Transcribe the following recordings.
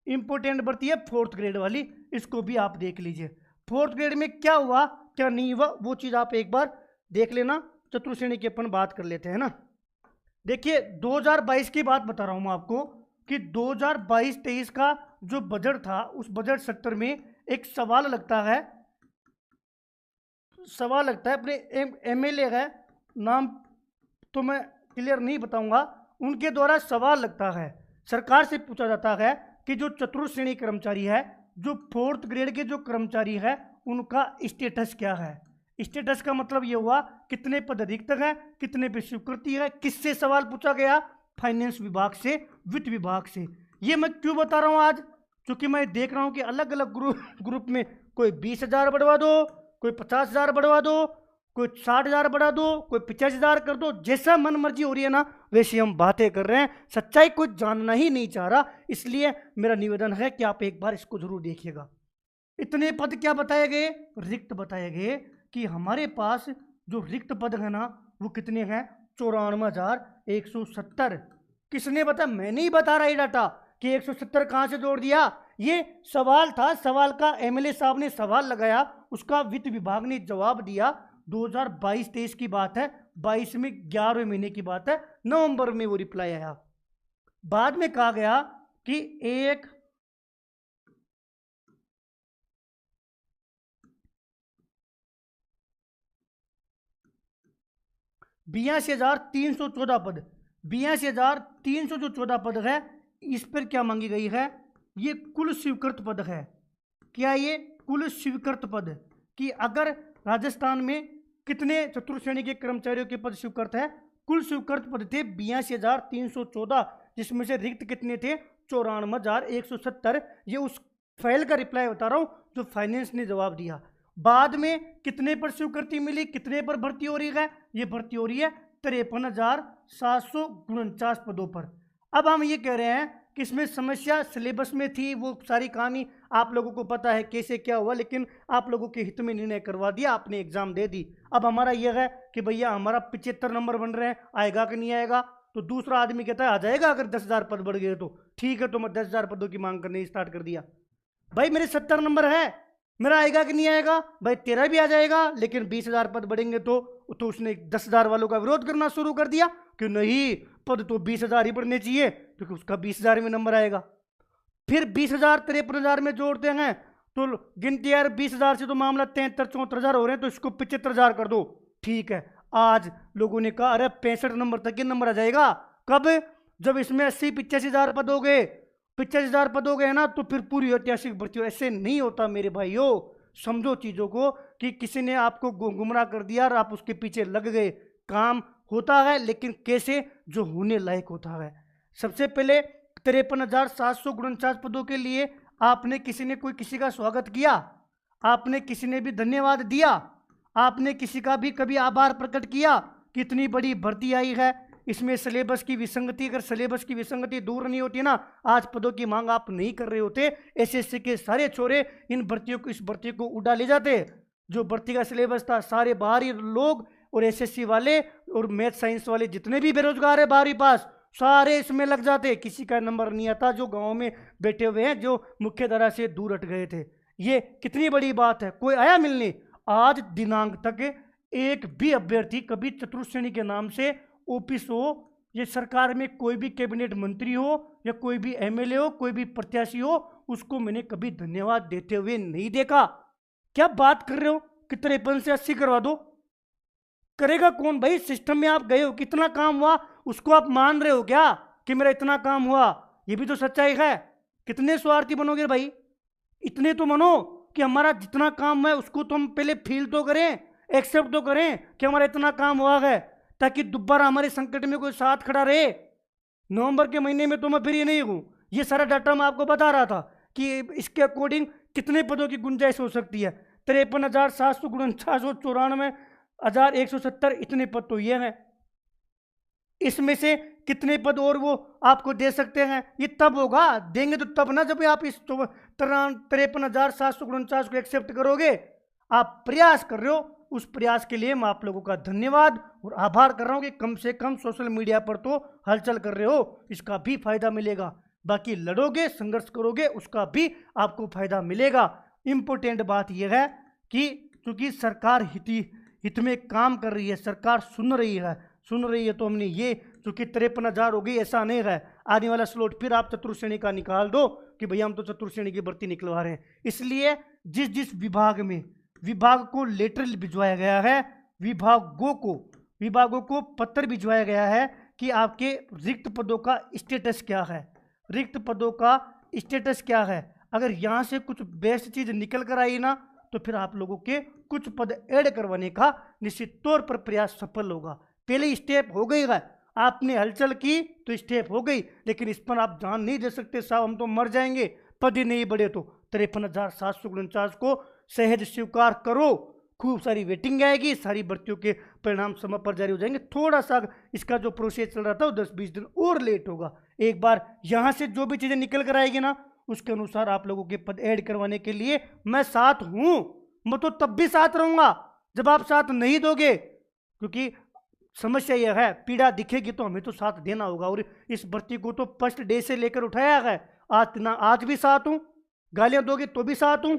Important भर्ती है 4th grade वाली, इसको भी आप देख लीजिए। 4th ग्रेड में क्या हुआ क्या नहीं हुआ वो चीज़ आप एक बार देख लेना। चतुर्श्रेणी की अपन बात कर लेते हैं ना। देखिए 2022 की बात बता रहा हूँ मैं आपको कि 2022-23 का जो बजट था उस बजट सत्र में एक सवाल लगता है अपने एमएलए है, नाम तो मैं क्लियर नहीं बताऊंगा, उनके द्वारा सवाल लगता है, सरकार से पूछा जाता है कि जो चतुर्थ श्रेणी कर्मचारी है, जो 4th ग्रेड के जो कर्मचारी है उनका स्टेटस क्या है। स्टेटस का मतलब ये हुआ कितने पद रिक्त है, कितने पे स्वीकृति है। किससे सवाल पूछा गया? फाइनेंस विभाग से, वित्त विभाग से। ये मैं क्यों बता रहा हूँ आज? क्योंकि मैं देख रहा हूँ कि अलग अलग ग्रुप में कोई 20,000 बढ़वा दो, कोई 50,000 बढ़वा दो, कोई 60,000 बढ़ा दो, कोई 85,000 कर दो, जैसा मन मर्जी हो रही है ना वैसे हम बातें कर रहे हैं। सच्चाई कुछ जानना ही नहीं चाह रहा, इसलिए मेरा निवेदन है कि आप एक बार इसको जरूर देखिएगा। इतने पद क्या बताए गए? रिक्त बताए गए कि हमारे पास जो रिक्त पद है ना वो कितने हैं? 94,170। किसने बताया? मैं नहीं बता रहा ये डाटा कि 170 कहाँ से जोड़ दिया। ये सवाल था, सवाल का एमएलए साहब ने सवाल लगाया, उसका वित्त विभाग ने जवाब दिया। 2022-23 की बात है, 22 में 11वें महीने की बात है, नवंबर में वो रिप्लाई आया। बाद में कहा गया कि 82,314 पद, 82,300 जो 14 पद है, इस पर क्या मांगी गई है? ये कुल स्वीकृत पद है। क्या ये कुल स्वीकृत पद कि अगर राजस्थान में कितने चतुर्थ श्रेणी के कर्मचारियों के पद स्वीकृत है? कुल स्वीकृत पद थे 82,314, जिसमें से रिक्त कितने थे? 94,170। ये उस फाइल का रिप्लाई बता रहा हूं जो फाइनेंस ने जवाब दिया। बाद में कितने पर स्वीकृति मिली, कितने पर भर्ती हो रही है? ये भर्ती हो रही है 53,749 पदों पर। अब हम ये कह रहे हैं कि इसमें समस्या सिलेबस में थी, वो सारी कहानी आप लोगों को पता है कैसे क्या हुआ, लेकिन आप लोगों के हित में निर्णय करवा दिया, आपने एग्जाम दे दी। अब हमारा यह है कि भैया हमारा 75 नंबर बन रहे हैं, आएगा कि नहीं आएगा? तो दूसरा आदमी कहता है आ जाएगा अगर 10,000 पद बढ़ गए तो। ठीक है, तो मैं 10,000 पदों की मांग करने स्टार्ट कर दिया। भाई मेरे 70 नंबर है, मेरा आएगा कि नहीं आएगा? भाई तेरा भी आ जाएगा, लेकिन 20,000 पद बढ़ेंगे तो उसने 10,000 वालों का विरोध करना शुरू कर दिया कि नहीं, पद तो 20,000 ही बढ़ने चाहिए, क्योंकि उसका 20,000 में नंबर आएगा। फिर 20,000 53,000 में जोड़ते हैं तो गिनती यार 20,000 से तो मामला 73-74,000 हो रहे हैं, तो इसको 75,000 कर दो। ठीक है, आज लोगों ने कहा अरे 65 नंबर तक ये नंबर आ जाएगा। कब? जब इसमें 80-85,000 पद हो गए, 85,000 पद हो गए ना, तो फिर पूरी ऐतिहासिक भर्ती। ऐसे नहीं होता मेरे भाइयों, समझो चीजों को कि किसी ने आपको गुमराह कर दिया और आप उसके पीछे लग गए। काम होता है, लेकिन कैसे? जो होने लायक होता है। सबसे पहले 53,749 पदों के लिए आपने किसी का स्वागत किया? आपने किसी ने भी धन्यवाद दिया? आपने किसी का भी कभी आभार प्रकट किया? कितनी बड़ी भर्ती आई है। इसमें सिलेबस की विसंगति, अगर सिलेबस की विसंगति दूर नहीं होती ना, आज पदों की मांग आप नहीं कर रहे होते। एसएससी के सारे छोरे इस भर्ती को उड़ा ले जाते। जो भर्ती का सिलेबस था, सारे बाहरी लोग और एसएससी वाले और मैथ साइंस वाले जितने भी बेरोजगार है बाहरी पास, सारे इसमें लग जाते। किसी का नंबर नहीं आता, जो गाँव में बैठे हुए हैं, जो मुख्य धारा से दूर हट गए थे। ये कितनी बड़ी बात है। कोई आया मिलने? आज दिनांक तक एक भी अभ्यर्थी कभी चतुर्थ श्रेणी के नाम से ऑफिस हो, ये सरकार में कोई भी कैबिनेट मंत्री हो या कोई भी एमएलए हो, कोई भी प्रत्याशी हो, उसको मैंने कभी धन्यवाद देते हुए नहीं देखा। क्या बात कर रहे हो कि 53 से 80 करवा दो? करेगा कौन भाई? सिस्टम में आप गए हो, कितना काम हुआ उसको आप मान रहे हो क्या कि मेरा इतना काम हुआ? ये भी तो सच्चाई है। कितने स्वार्थी बनोगे भाई? इतने तो मानो कि हमारा जितना काम है उसको तो हम पहले फील तो करें, एक्सेप्ट तो करें कि हमारा इतना काम हुआ है, ताकि दोबारा हमारे संकट में कोई साथ खड़ा रहे। नवंबर के महीने में तो मैं फिर ये नहीं हूँ, ये सारा डाटा मैं आपको बता रहा था कि इसके अकॉर्डिंग कितने पदों की गुंजाइश हो सकती है। 53,749 और 94,170 इतने पद तो ये हैं। इसमें से कितने पद और वो आपको दे सकते हैं? ये तब होगा, देंगे तो तब ना जब आप इस 53,749 को एक्सेप्ट करोगे। आप प्रयास कर रहे हो, उस प्रयास के लिए मैं आप लोगों का धन्यवाद और आभार कर रहा हूं कि कम से कम सोशल मीडिया पर तो हलचल कर रहे हो, इसका भी फायदा मिलेगा। बाकी लड़ोगे, संघर्ष करोगे, उसका भी आपको फायदा मिलेगा। इंपॉर्टेंट बात यह है कि क्योंकि सरकार हित में काम कर रही है, सरकार सुन रही है तो हमने ये चूंकि 53,000 हो गई, ऐसा नहीं है आने वाला स्लॉट फिर आप चतुर्थ श्रेणी का निकाल दो कि भैया हम तो चतुर्थ श्रेणी की भर्ती निकलवा रहे हैं। इसलिए जिस जिस विभाग को लेटर भिजवाया गया है, विभागों को पत्र भिजवाया गया है कि आपके रिक्त पदों का स्टेटस क्या है। अगर यहाँ से कुछ बेस्ट चीज निकल कर आई ना तो फिर आप लोगों के कुछ पद ऐड करवाने का निश्चित तौर पर प्रयास सफल होगा। पहले स्टेप हो गई है, आपने हलचल की तो स्टेप हो गई, लेकिन इस पर आप जान नहीं दे सकते साहब हम तो मर जाएंगे, पद ही नहीं बढ़े तो 53,749 को सहज स्वीकार करो। खूब सारी वेटिंग आएगी, सारी भर्तियों के परिणाम समय पर जारी हो जाएंगे। थोड़ा सा इसका जो प्रोसेस चल रहा था वो 10-20 दिन और लेट होगा। एक बार यहाँ से जो भी चीज़ें निकल कर आएगी ना उसके अनुसार आप लोगों के पद ऐड करवाने के लिए मैं साथ हूँ। मैं तो तब भी साथ रहूँगा जब आप साथ नहीं दोगे, क्योंकि समस्या यह है पीड़ा दिखेगी तो हमें तो साथ देना होगा। और इस भर्ती को तो फर्स्ट डे से लेकर उठाया है, आज भी साथ हूँ, गालियाँ दोगे तो भी साथ हूँ,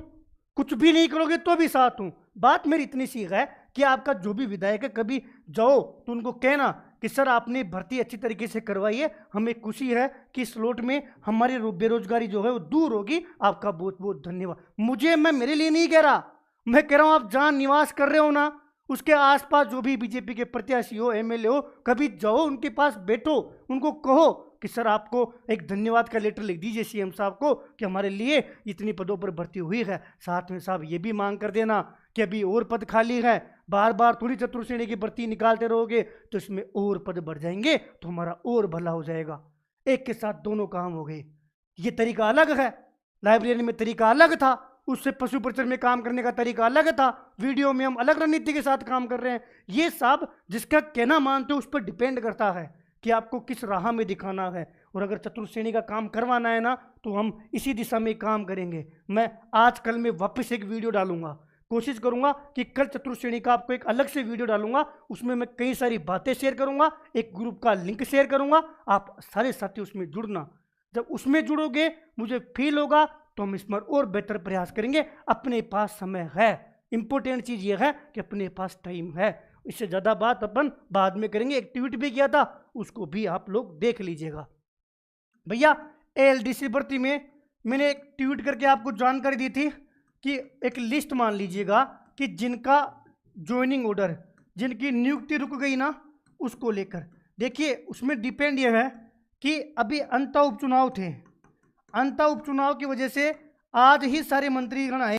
कुछ भी नहीं करोगे तो भी साथ हूँ। बात मेरी इतनी सी है कि आपका जो भी विधायक है कभी जाओ तो उनको कहना कि सर आपने भर्ती अच्छी तरीके से करवाई है, हमें खुशी है कि स्लॉट में हमारी बेरोजगारी जो है वो दूर होगी, आपका बहुत बहुत धन्यवाद। मैं मेरे लिए नहीं कह रहा, मैं कह रहा हूँ आप जहाँ निवास कर रहे हो ना उसके आसपास जो भी बीजेपी के प्रत्याशी हो, एमएलए हो, कभी जाओ उनके पास बैठो, उनको कहो कि सर आपको एक धन्यवाद का लेटर लिख दीजिए सीएम साहब को कि हमारे लिए इतनी पदों पर भर्ती हुई है। साथ में साहब ये भी मांग कर देना कि अभी और पद खाली है, बार बार थोड़ी चतुर्थ श्रेणी की भर्ती निकालते रहोगे तो इसमें और पद बढ़ जाएंगे तो हमारा और भला हो जाएगा। एक के साथ दोनों काम हो गए। ये तरीका अलग है, लाइब्रेरी में तरीका अलग था, उससे पशु प्रचर में काम करने का तरीका अलग था, वीडियो में हम अलग रणनीति के साथ काम कर रहे हैं। ये सब जिसका कहना मानते हो उस पर डिपेंड करता है कि आपको किस राह में दिखाना है। और अगर चतुर्थ श्रेणी का काम करवाना है ना तो हम इसी दिशा में काम करेंगे। मैं आज कल में वापस एक वीडियो डालूंगा, कोशिश करूंगा कि कल चतुर्थ श्रेणी का आपको एक अलग से वीडियो डालूंगा, उसमें मैं कई सारी बातें शेयर करूंगा, एक ग्रुप का लिंक शेयर करूंगा, आप सारे साथी उसमें जुड़ना। जब उसमें जुड़ोगे मुझे फील होगा तो हम इसमें और बेहतर प्रयास करेंगे। अपने पास समय है, इंपॉर्टेंट चीज ये है कि अपने पास टाइम है। इससे ज़्यादा बात अपन बाद में करेंगे। एक ट्वीट भी किया था, उसको भी आप लोग देख लीजिएगा। भैया एलडीसी भर्ती में मैंने एक ट्वीट करके आपको जानकारी दी थी कि एक लिस्ट मान लीजिएगा कि जिनका ज्वाइनिंग ऑर्डर, जिनकी नियुक्ति रुक गई ना उसको लेकर देखिए। उसमें डिपेंड यह है कि अभी अंतर उपचुनाव थे, अंतर उपचुनाव की वजह से आज ही सारे मंत्रीगण आए।